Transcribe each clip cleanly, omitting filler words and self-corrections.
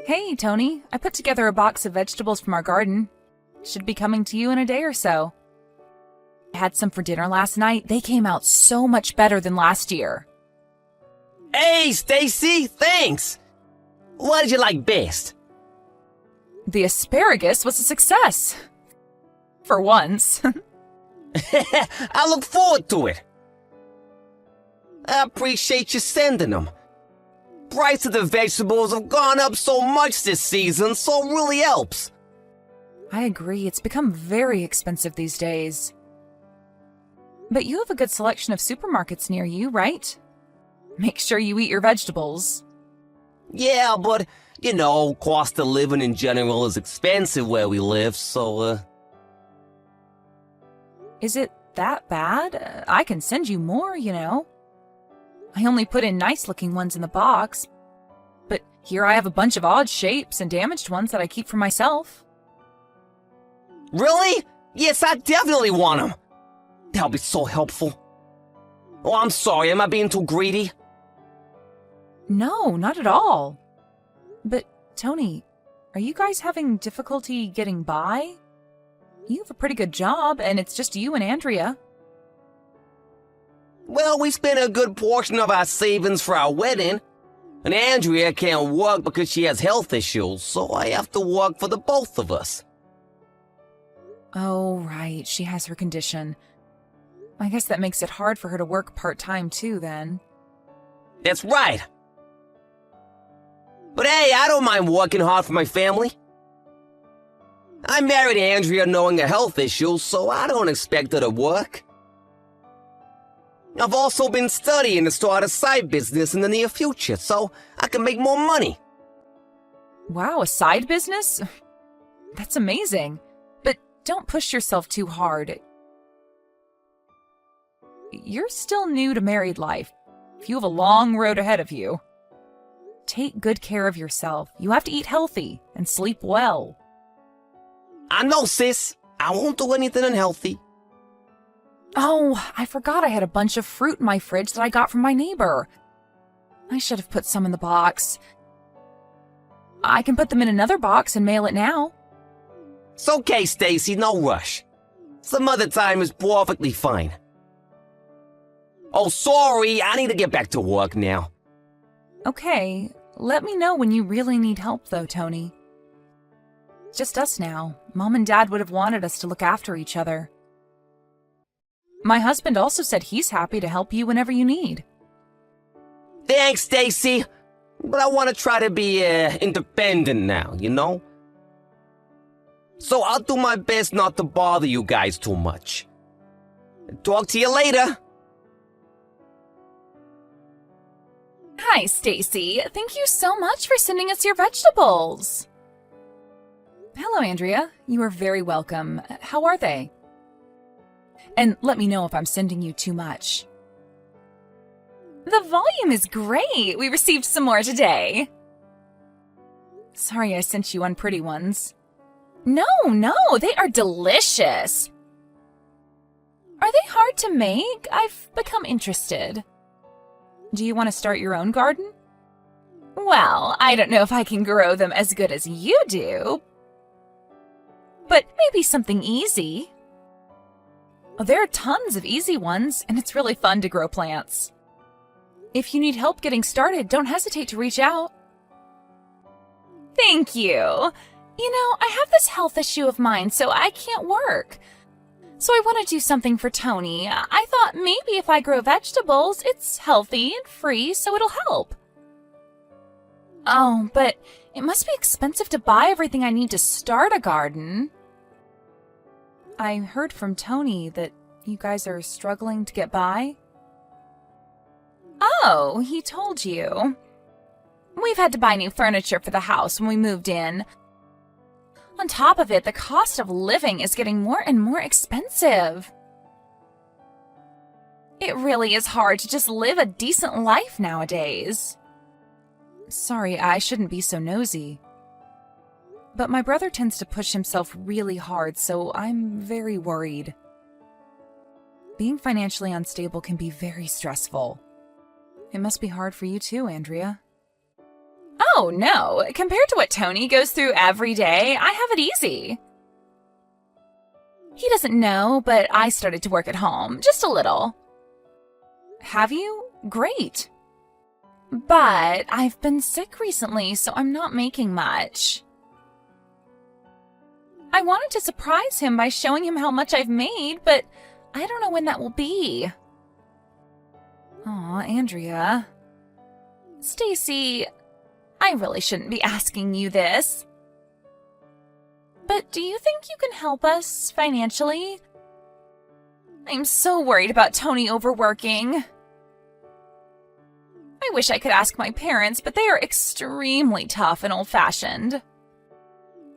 Hey, Tony, I put together a box of vegetables from our garden. Should be coming to you in a day or so. I had some for dinner last night. They came out so much better than last year. Hey, Stacy, thanks! What did you like best? The asparagus was a success. For once. I look forward to it. I appreciate you sending them. Price of the vegetables have gone up so much this season, so it really helps. I agree, it's become very expensive these days. But you have a good selection of supermarkets near you, right? Make sure you eat your vegetables. Yeah, but, cost of living in general is expensive where we live, so, Is it that bad? I can send you more, I only put in nice-looking ones in the box. But here I have a bunch of odd shapes and damaged ones that I keep for myself. Really? Yes, I definitely want them. That'll be so helpful. Oh, I'm sorry, am I being too greedy? No, not at all. But, Tony, are you guys having difficulty getting by? You have a pretty good job, and it's just you and Andrea. Well, we spent a good portion of our savings for our wedding. And Andrea can't work because she has health issues, so I have to work for the both of us. Oh, right, she has her condition. I guess that makes it hard for her to work part-time too, then. That's right. But hey, I don't mind working hard for my family. I married Andrea knowing her health issues, so I don't expect her to work. I've also been studying to start a side business in the near future, so I can make more money. Wow, a side business? That's amazing. But don't push yourself too hard. You're still new to married life. You have a long road ahead of you. Take good care of yourself. You have to eat healthy and sleep well. I know, sis. I won't do anything unhealthy. Oh, I forgot I had a bunch of fruit in my fridge that I got from my neighbor. I should have put some in the box. I can put them in another box and mail it now. It's okay, Stacy, no rush. Some other time is perfectly fine. Oh, sorry, I need to get back to work now. Okay, let me know when you really need help though, Tony. Just us now. Mom and Dad would have wanted us to look after each other. My husband also said he's happy to help you whenever you need. Thanks, Stacy. But I want to try to be independent now, So I'll do my best not to bother you guys too much. Talk to you later. Hi, Stacy. Thank you so much for sending us your vegetables. Hello, Andrea. You are very welcome. How are they? And let me know if I'm sending you too much. The volume is great. We received some more today. Sorry I sent you unpretty ones. No, they are delicious. Are they hard to make? I've become interested. Do you want to start your own garden? Well, I don't know if I can grow them as good as you do, but maybe something easy. Oh, there are tons of easy ones, and it's really fun to grow plants. If you need help getting started, don't hesitate to reach out. Thank you. I have this health issue of mine, so I can't work. So I want to do something for Tony. I thought maybe if I grow vegetables, it's healthy and free, so it'll help. Oh, but it must be expensive to buy everything I need to start a garden. I heard from Tony that you guys are struggling to get by. Oh, he told you. We've had to buy new furniture for the house when we moved in. On top of it, the cost of living is getting more and more expensive. It really is hard to just live a decent life nowadays. Sorry, I shouldn't be so nosy. But my brother tends to push himself really hard, so I'm very worried. Being financially unstable can be very stressful. It must be hard for you too, Andrea. Oh, no. Compared to what Tony goes through every day, I have it easy. He doesn't know, but I started to work at home, just a little. Have you? Great. But I've been sick recently, so I'm not making much. I wanted to surprise him by showing him how much I've made, but I don't know when that will be. Aw, Andrea. Stacy, I really shouldn't be asking you this. But do you think you can help us financially? I'm so worried about Tony overworking. I wish I could ask my parents, but they are extremely tough and old-fashioned.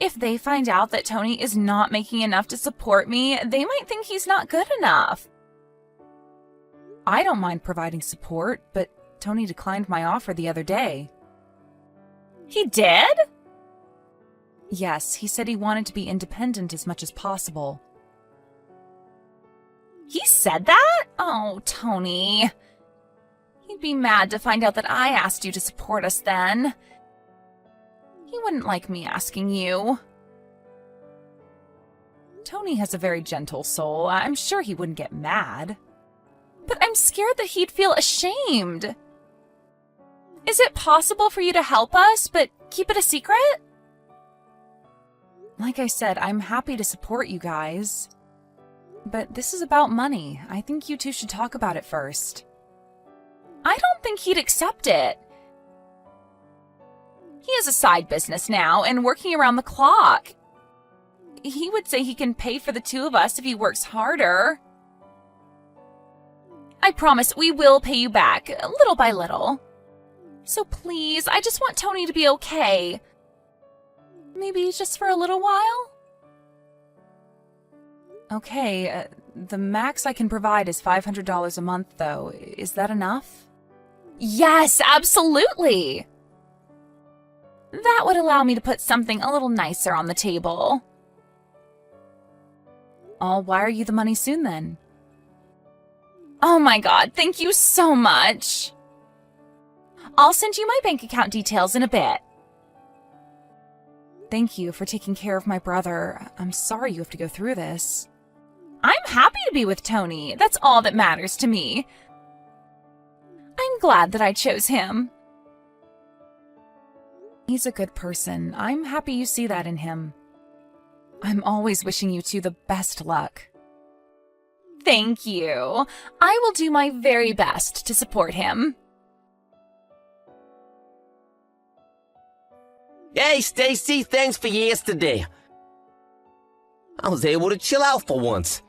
If they find out that Tony is not making enough to support me, they might think he's not good enough. I don't mind providing support, but Tony declined my offer the other day. He did? Yes, he said he wanted to be independent as much as possible. He said that? Oh, Tony. He'd be mad to find out that I asked you to support us then. He wouldn't like me asking you. Tony has a very gentle soul. I'm sure he wouldn't get mad. But I'm scared that he'd feel ashamed. Is it possible for you to help us, but keep it a secret? Like I said, I'm happy to support you guys. But this is about money. I think you two should talk about it first. I don't think he'd accept it. He has a side business now and working around the clock. He would say he can pay for the two of us if he works harder. I promise we will pay you back, little by little. So please, I just want Tony to be okay. Maybe just for a little while? Okay, the max I can provide is $500 a month, though. Is that enough? Yes, absolutely! That would allow me to put something a little nicer on the table. I'll wire you the money soon, then. Oh my god, thank you so much! I'll send you my bank account details in a bit. Thank you for taking care of my brother. I'm sorry you have to go through this. I'm happy to be with Tony. That's all that matters to me. I'm glad that I chose him. He's a good person. I'm happy you see that in him. I'm always wishing you two the best luck. Thank you. I will do my very best to support him. Hey, Stacy, thanks for yesterday. I was able to chill out for once.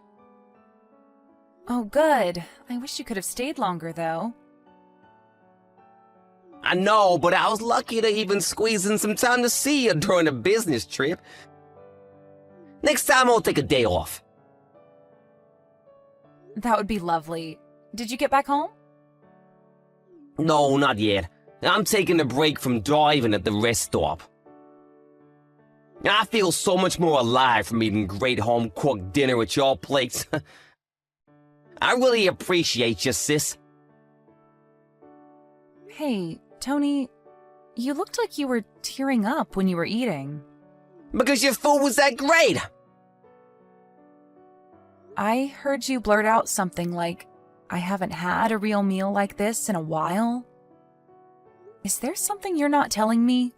Oh, good. I wish you could have stayed longer, though. I know, but I was lucky to even squeeze in some time to see you during a business trip. Next time I'll take a day off. That would be lovely. Did you get back home? No, not yet. I'm taking a break from driving at the rest stop. I feel so much more alive from eating great home-cooked dinner at your place. I really appreciate you, sis. Hey, Tony, you looked like you were tearing up when you were eating. Because your food was that great. I heard you blurt out something like, I haven't had a real meal like this in a while. Is there something you're not telling me?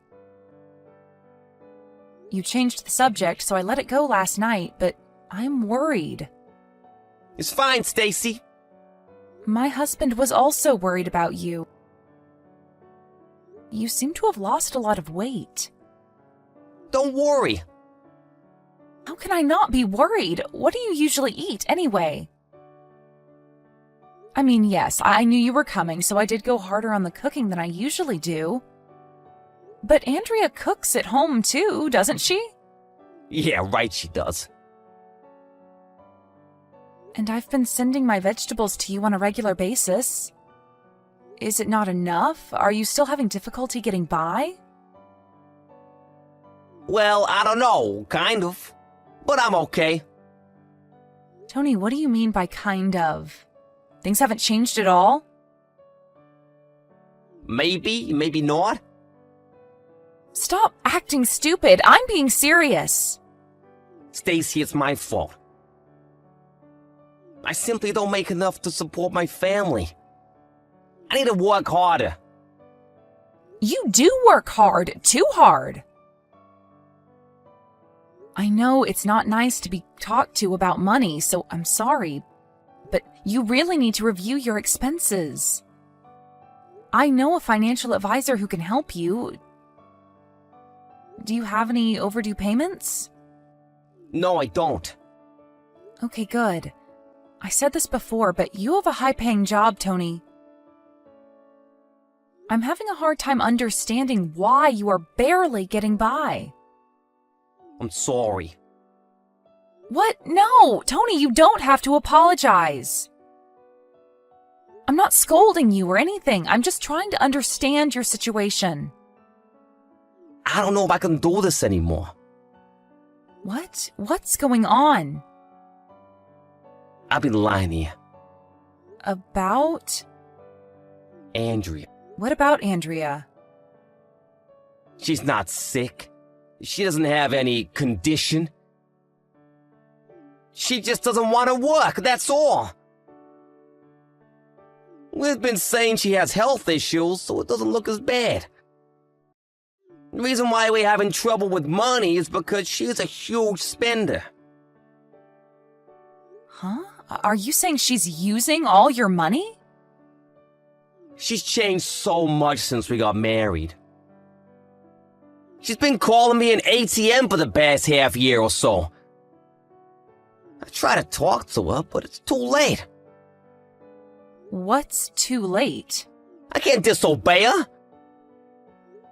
You changed the subject, so I let it go last night, but I'm worried. It's fine, Stacy. My husband was also worried about you. You seem to have lost a lot of weight. Don't worry. How can I not be worried? What do you usually eat, anyway? I mean, yes, I knew you were coming, so I did go harder on the cooking than I usually do. But Andrea cooks at home, too, doesn't she? Yeah, right, she does. And I've been sending my vegetables to you on a regular basis. Is it not enough? Are you still having difficulty getting by? Well, I don't know, kind of. But I'm okay. Tony, what do you mean by kind of? Things haven't changed at all? Maybe, maybe not. Stop acting stupid. I'm being serious. Stacy, it's my fault. I simply don't make enough to support my family. I need to work harder. You do work hard, too hard. I know it's not nice to be talked to about money, so I'm sorry, but you really need to review your expenses. I know a financial advisor who can help you. Do you have any overdue payments? No, I don't. Okay, good. I said this before, but you have a high-paying job, Tony. I'm having a hard time understanding why you are barely getting by. I'm sorry. What? No, Tony, you don't have to apologize. I'm not scolding you or anything. I'm just trying to understand your situation. I don't know if I can do this anymore. What? What's going on? I've been lying to you. About? Andrea. What about Andrea? She's not sick. She doesn't have any condition. She just doesn't want to work, that's all. We've been saying she has health issues, so it doesn't look as bad. The reason why we're having trouble with money is because she's a huge spender. Huh? Are you saying she's using all your money? She's changed so much since we got married. She's been calling me an ATM for the past half year or so. I try to talk to her, but it's too late. What's too late? I can't disobey her.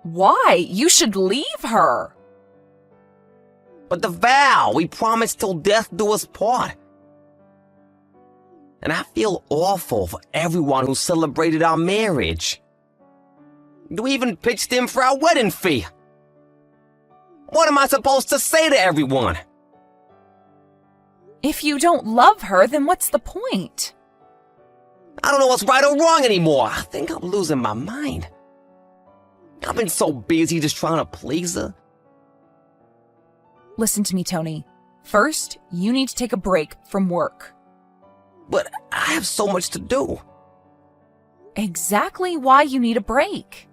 Why? You should leave her. But the vow, we promised till death do us part. And I feel awful for everyone who celebrated our marriage. We even pitched in for our wedding fee. What am I supposed to say to everyone? If you don't love her, then what's the point? I don't know what's right or wrong anymore. I think I'm losing my mind. I've been so busy just trying to please her. Listen to me, Tony. First, you need to take a break from work. But I have so much to do. Exactly why you need a break.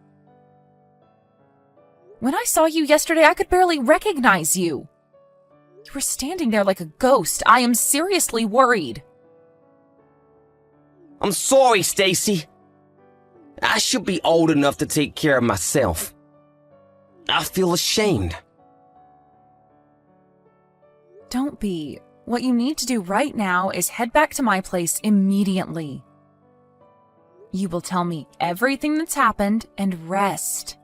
When I saw you yesterday, I could barely recognize you. You were standing there like a ghost. I am seriously worried. I'm sorry, Stacy. I should be old enough to take care of myself. I feel ashamed. Don't be. What you need to do right now is head back to my place immediately. You will tell me everything that's happened and rest.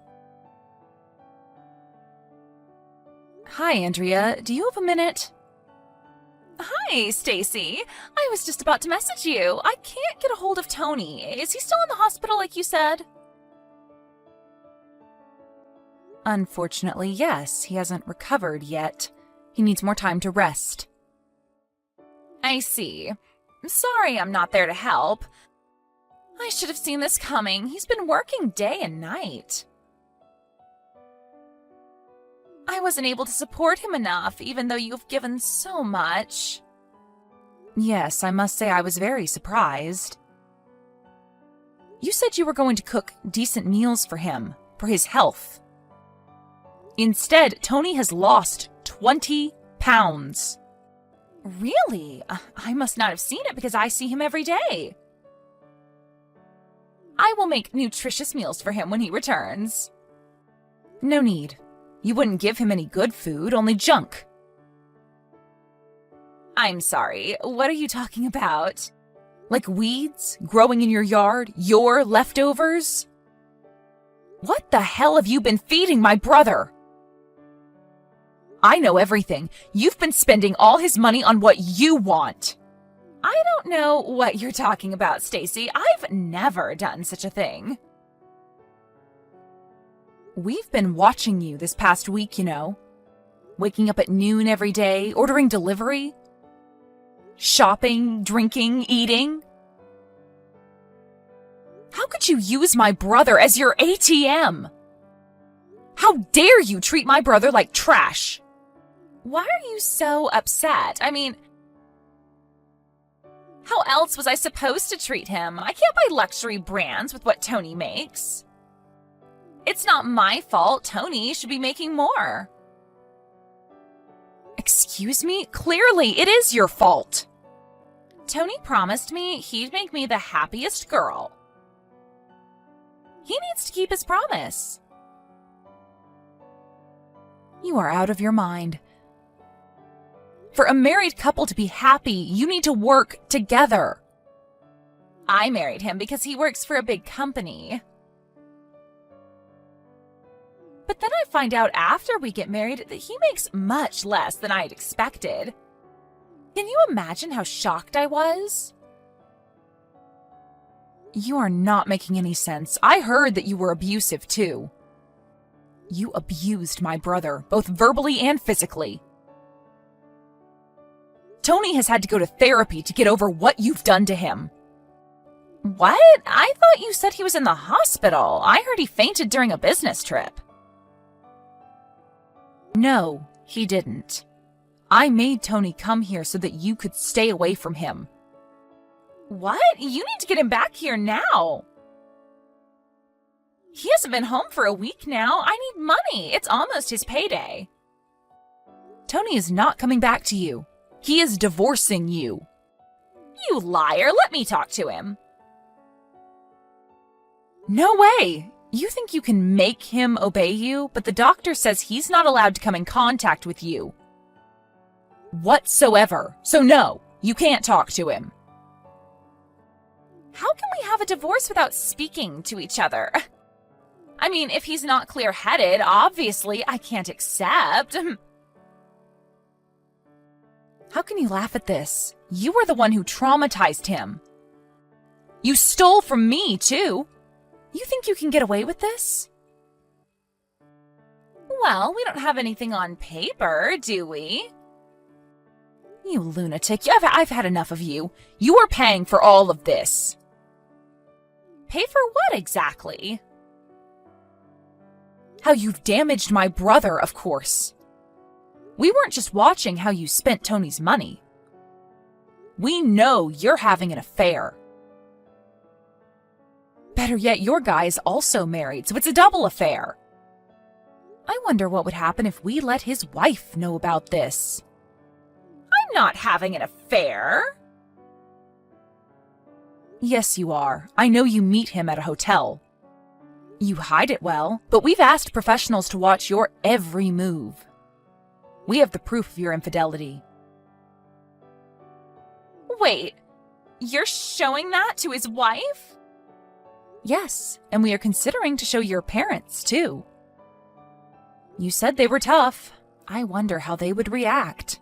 Hi, Andrea. Do you have a minute? Hi, Stacy. I was just about to message you. I can't get a hold of Tony. Is he still in the hospital like you said? Unfortunately, yes. He hasn't recovered yet. He needs more time to rest. I see. Sorry I'm not there to help. I should have seen this coming. He's been working day and night. I wasn't able to support him enough, even though you've given so much. Yes, I must say I was very surprised. You said you were going to cook decent meals for him, for his health. Instead, Tony has lost 20 pounds. Really? I must not have seen it because I see him every day. I will make nutritious meals for him when he returns. No need. You wouldn't give him any good food, only junk. I'm sorry, what are you talking about? Like weeds growing in your yard? Your leftovers? What the hell have you been feeding my brother? I know everything. You've been spending all his money on what you want. I don't know what you're talking about, Stacy. I've never done such a thing. We've been watching you this past week, you know. Waking up at noon every day, ordering delivery. Shopping, drinking, eating. How could you use my brother as your ATM? How dare you treat my brother like trash? Why are you so upset? I mean, how else was I supposed to treat him? I can't buy luxury brands with what Tony makes. It's not my fault. Tony should be making more. Excuse me? Clearly, it is your fault. Tony promised me he'd make me the happiest girl. He needs to keep his promise. You are out of your mind. For a married couple to be happy, you need to work together. I married him because he works for a big company. But then I find out after we get married that he makes much less than I had expected. Can you imagine how shocked I was? You are not making any sense. I heard that you were abusive too. You abused my brother, both verbally and physically. Tony has had to go to therapy to get over what you've done to him. What? I thought you said he was in the hospital. I heard he fainted during a business trip. No, he didn't. I made Tony come here so that you could stay away from him. What? You need to get him back here now. He hasn't been home for a week now. I need money. It's almost his payday. Tony is not coming back to you. He is divorcing you. You liar. Let me talk to him. No way. You think you can make him obey you, but the doctor says he's not allowed to come in contact with you whatsoever. So no, you can't talk to him. How can we have a divorce without speaking to each other? I mean, if he's not clear-headed, obviously I can't accept. How can you laugh at this? You were the one who traumatized him. You stole from me, too. You think you can get away with this? Well, we don't have anything on paper, do we? You lunatic. I've had enough of you. You are paying for all of this. Pay for what exactly? How you've damaged my brother, of course. We weren't just watching how you spent Tony's money. We know you're having an affair. Better yet, your guy is also married, so it's a double affair. I wonder what would happen if we let his wife know about this. I'm not having an affair. Yes, you are. I know you meet him at a hotel. You hide it well, but we've asked professionals to watch your every move. We have the proof of your infidelity. Wait, you're showing that to his wife? Yes, and we are considering to show your parents, too. You said they were tough. I wonder how they would react.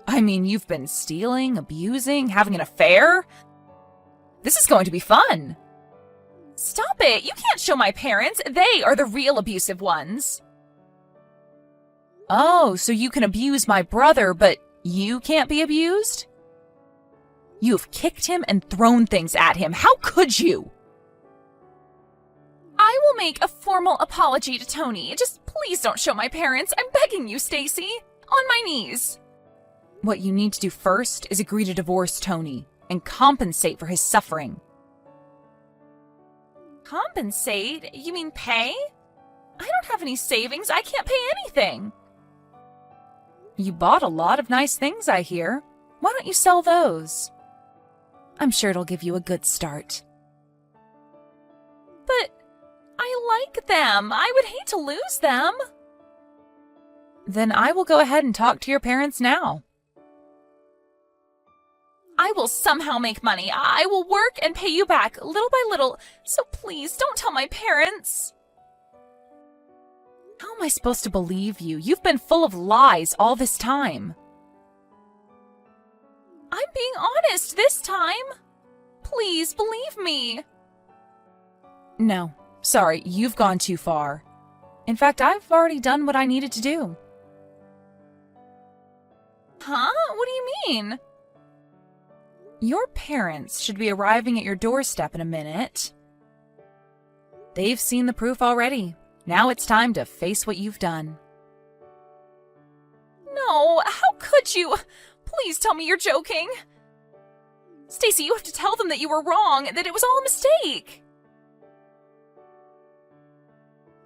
I mean, you've been stealing, abusing, having an affair? This is going to be fun. Stop it! You can't show my parents. They are the real abusive ones. Oh, so you can abuse my brother, but you can't be abused? You've kicked him and thrown things at him. How could you? I will make a formal apology to Tony. Just please don't show my parents. I'm begging you, Stacy. On my knees. What you need to do first is agree to divorce Tony and compensate for his suffering. Compensate? You mean pay? I don't have any savings. I can't pay anything. You bought a lot of nice things, I hear. Why don't you sell those? I'm sure it'll give you a good start. But I like them. I would hate to lose them. Then I will go ahead and talk to your parents now. I will somehow make money. I will work and pay you back little by little. So please don't tell my parents. How am I supposed to believe you? You've been full of lies all this time. I'm being honest this time. Please believe me. No, sorry, you've gone too far. In fact, I've already done what I needed to do. Huh? What do you mean? Your parents should be arriving at your doorstep in a minute. They've seen the proof already. Now it's time to face what you've done. No, how could you? Please tell me you're joking. Stacy, you have to tell them that you were wrong, that it was all a mistake.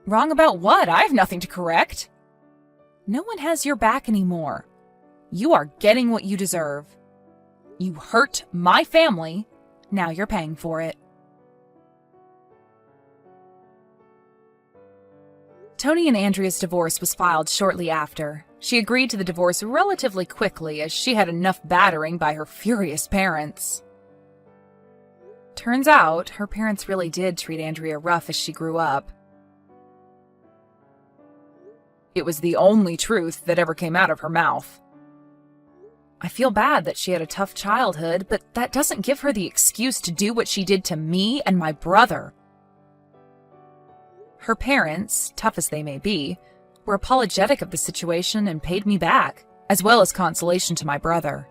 Wrong about what? I have nothing to correct. No one has your back anymore. You are getting what you deserve. You hurt my family. Now you're paying for it. Tony and Andrea's divorce was filed shortly after. She agreed to the divorce relatively quickly as she had enough battering by her furious parents. Turns out, her parents really did treat Andrea rough as she grew up. It was the only truth that ever came out of her mouth. I feel bad that she had a tough childhood, but that doesn't give her the excuse to do what she did to me and my brother. Her parents, tough as they may be, were apologetic of the situation and paid me back, as well as consolation to my brother.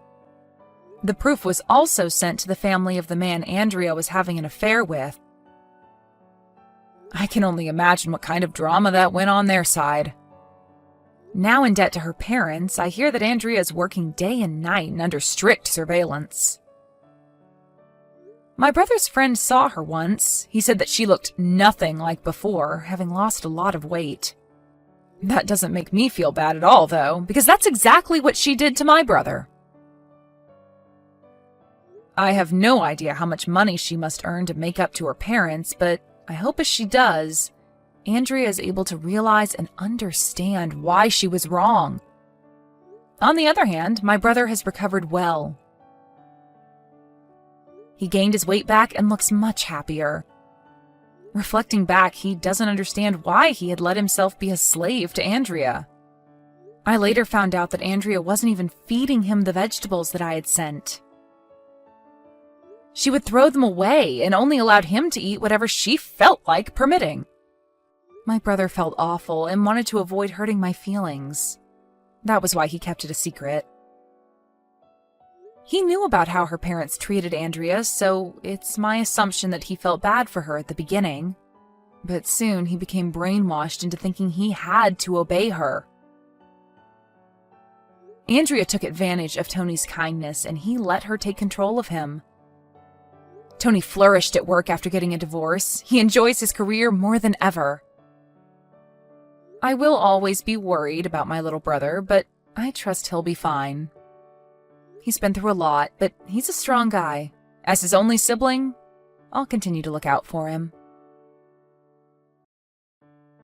The proof was also sent to the family of the man Andrea was having an affair with. I can only imagine what kind of drama that went on their side. Now in debt to her parents, I hear that Andrea is working day and night and under strict surveillance. My brother's friend saw her once. He said that she looked nothing like before, having lost a lot of weight. That doesn't make me feel bad at all, though, because that's exactly what she did to my brother. I have no idea how much money she must earn to make up to her parents, but I hope as she does, Andrea is able to realize and understand why she was wrong. On the other hand, my brother has recovered well. He gained his weight back and looks much happier. Reflecting back, he doesn't understand why he had let himself be a slave to Andrea. I later found out that Andrea wasn't even feeding him the vegetables that I had sent. She would throw them away and only allowed him to eat whatever she felt like permitting. My brother felt awful and wanted to avoid hurting my feelings. That was why he kept it a secret. He knew about how her parents treated Andrea, so it's my assumption that he felt bad for her at the beginning. But soon he became brainwashed into thinking he had to obey her. Andrea took advantage of Tony's kindness and he let her take control of him. Tony flourished at work after getting a divorce. He enjoys his career more than ever. I will always be worried about my little brother, but I trust he'll be fine. He's been through a lot, but he's a strong guy. As his only sibling, I'll continue to look out for him.